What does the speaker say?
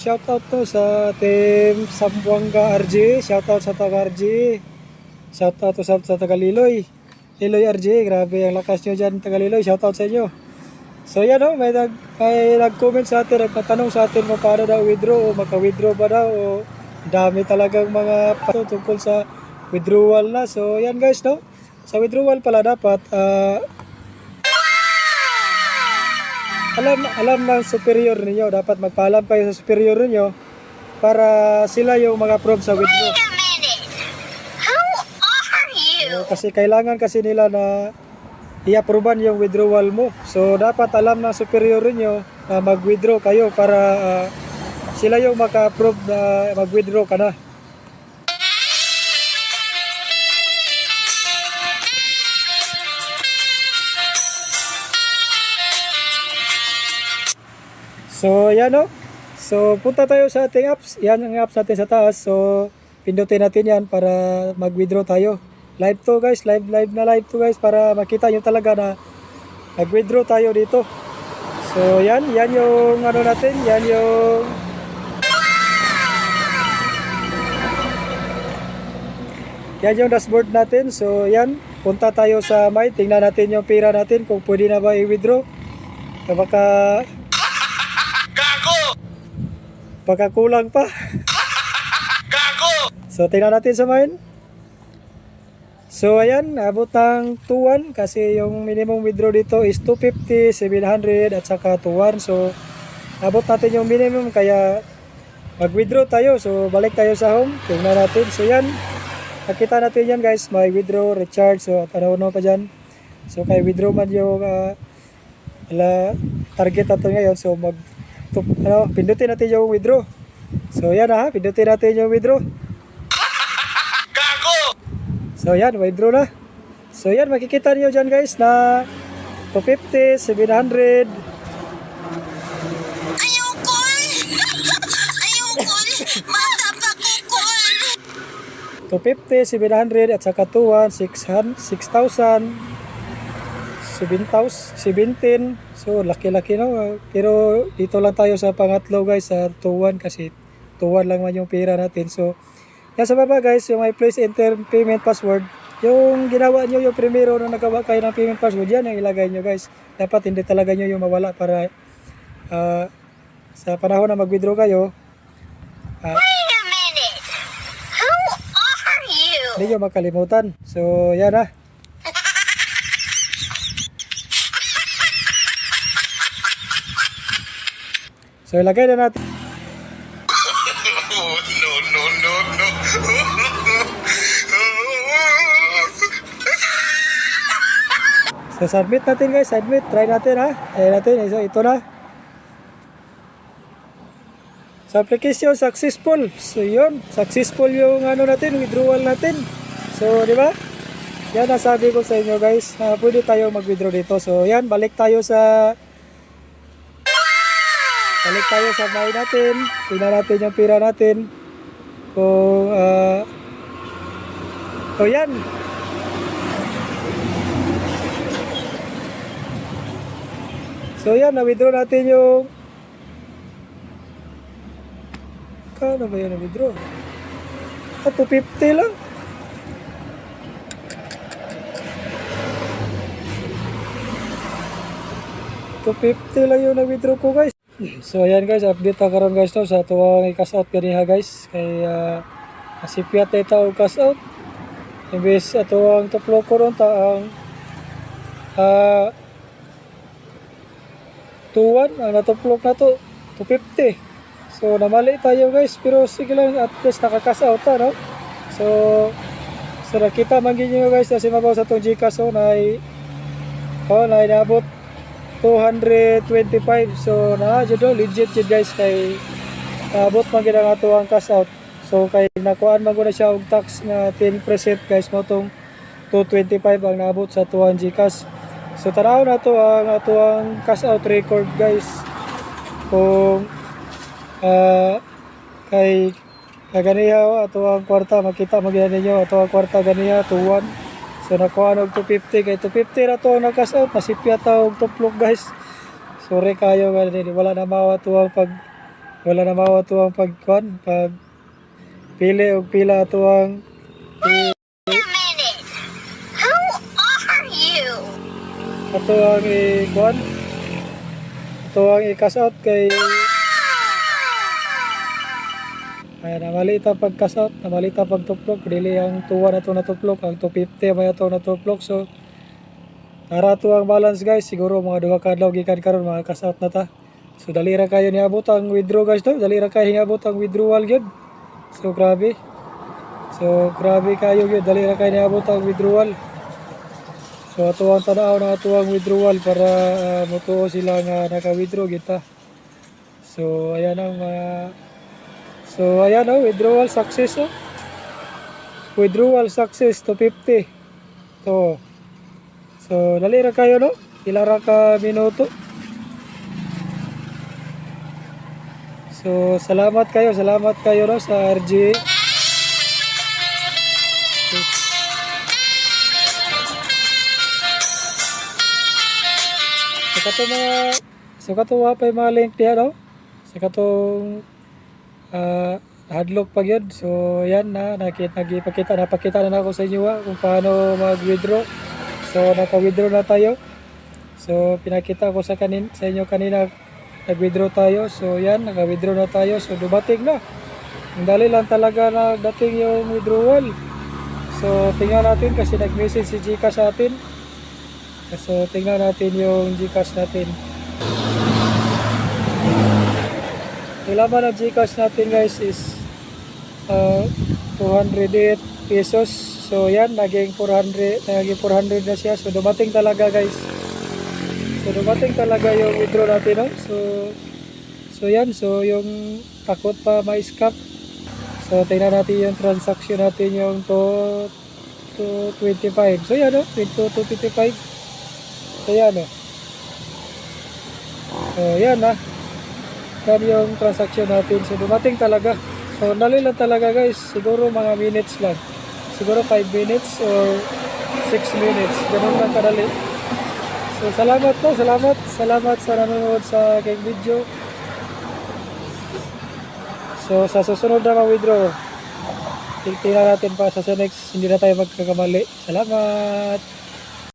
shoutout to sa team Sambuanga RG. Shoutout sa taga RG. Shoutout to sa taga Liloy. Liloy RG, grabe ang lakas nyo dyan taga Liloy. Shoutout sa inyo. So yan o, may nag-comment sa atin, nagtatanong sa atin kung paano daw withdraw o maka-withdraw ba daw o dami talagang mga tungkol sa withdrawal na. So yan guys, no? Sa withdrawal pala dapat alam ng superior ninyo, dapat magpaalam kayo sa superior ninyo para sila yung mag-approve sa withdraw. Kasi kailangan kasi nila na i-approvean yung withdrawal mo. So dapat alam ng superior niyo na mag-withdraw kayo para sila yung maka-approve na mag-withdraw ka na. So yan o. So punta tayo sa ating apps. Yan ang apps natin sa taas. So pindutin natin yan para mag-withdraw tayo. Live to guys, live to guys para makita nyo talaga na nag-withdraw tayo dito. So yan yung ano natin, yan yung dashboard natin. So yan, punta tayo sa My, tingnan natin yung pera natin kung pwede na ba i-withdraw. Baka kulang pa. So tingnan natin sa mine. So ayan, abot ng 2-1 kasi yung minimum withdraw dito is 250, 700 at saka 2-1. So abot natin yung minimum kaya mag-withdraw tayo. So balik tayo sa home, tingnan natin. So yan, nakita natin yan guys, may withdraw, recharge, so at ano pa dyan. So kaya withdraw man yung target natin ngayon. So pindutin natin yung withdraw. So yan pindutin natin yung withdraw. So yan, withdraw na. So yan, makikita niyo dyan guys na 250, 700. Mata pa kukul. 250, 700 at saka 2-1, 6,000, 17. So laki-laki no. Pero dito lang tayo sa pangatlo guys, sa 2-1 kasi 2-1 lang man yung pera natin. So yan sa baba guys, yung may please enter payment password. Yung ginawa nyo yung primero na nagawa kayo ng payment password, yan yung ilagay nyo guys. Dapat hindi talaga nyo yung mawala para sa panahon na mag-withdraw kayo. Wait a minute! Who are you? Hindi nyo makalimutan. So yan So ilagay na natin. No. So submit natin guys, submit. Try natin Try natin. So ito na. Sa application successful. So yun, successful yung natin, withdrawal natin. So di ba? Yan ang sabi ko sa inyo guys. Pwede tayo mag-withdraw dito. So yan, balik tayo sa My natin. Tingnan natin yung pera natin. Kung so yan. So yan, na-withdraw natin yung kano ba yun na-withdraw? 250 lang. $250 lang yung na-withdraw ko guys. So ayan guys, update na karon guys no, sa tuwang i-cash out ganiha guys. Kay asipyat na itaw cash out. Imbes ato ang tuplo ko ron taang 2-1 ang natuplok na to 250. So namali tayo guys, pero sige lang, at least naka-cash out no. So nakita man gid niyo guys na si mabaw sa tong GCash na inabot 225. So legit jud guys kay abot man gid ang ato ang cash out. So kay nakuan man gud na siya og tax nga 10% guys mo tong 225 ang naabot sa tuwang GCash. So tanaw na to ang ato ang cash out record guys. Kung kay ganiha ato ang kwarta, makita magyan ninyo ato ang kwarta ganiha 2-1. So nakuha og 250 kay 250 ra to na cash out, nasipya ta og tuplok guys. Sorry kayo gani, wala na mawa to ang pag wala na mawa tuwang pagkuan, pag pili og pila tuwang Wait a minute. Who are you? atuang i-kuan, atuang i-cash out kay ay namalita pag cash out, namalita pag tuplok, dili ang tuwa na to natuplok, ang 250 may ato natuplok. So tara to ang balance guys, siguro mga duha ka adlaw gikan karon mga cash out na ta. So dali ra kayo niabot ang withdraw guys to, dali ra kayo niabot ang withdrawal gyud. So grabe. So grabe kayo gyud, dali ra kayo niabot ang withdrawal. So ato ang tanaw na ato ang withdrawal para motuo sila nga naka-withdraw kita. So ayan ang so ayan withdrawal success oh. Withdrawal success to 50. To. So dali ra kayo no. Pila ra ka minuto. So salamat kayo no sa RG. So kato wa pa mga link diha no. Sa katong hadlock pa yun. So yan na napakita na ako sa inyo kung paano mag-withdraw. So naka-withdraw na tayo. So pinakita ko sa inyo kanina nag-withdraw tayo. So yan, naka-withdraw na tayo. So dumating na. Ang dali lang talaga na dating yung withdrawal. So tingnan natin kasi nag-message si Gcash sa atin. So tingnan natin yung Gcash natin. Yung laman ng Gcash natin guys is 208 pesos. So yan, naging 400 na siya. So dumating talaga guys. So dumating talaga yung withdraw natin no? So yan, so yung takot pa ma-scam. So tingnan natin yung transaction natin yung to 25. So yan no, 225. So yan no. So yan na. Yan yung transaction natin. So dumating talaga. So dali lang talaga guys. Siguro mga minutes lang. Siguro 5 minutes or 6 minutes. Ganun lang kadali. So salamat po. Salamat sa nanonood sa aking video. So sa susunod na ma-withdraw, tingnan natin pa sa next. Hindi na tayo magkakamali. Salamat.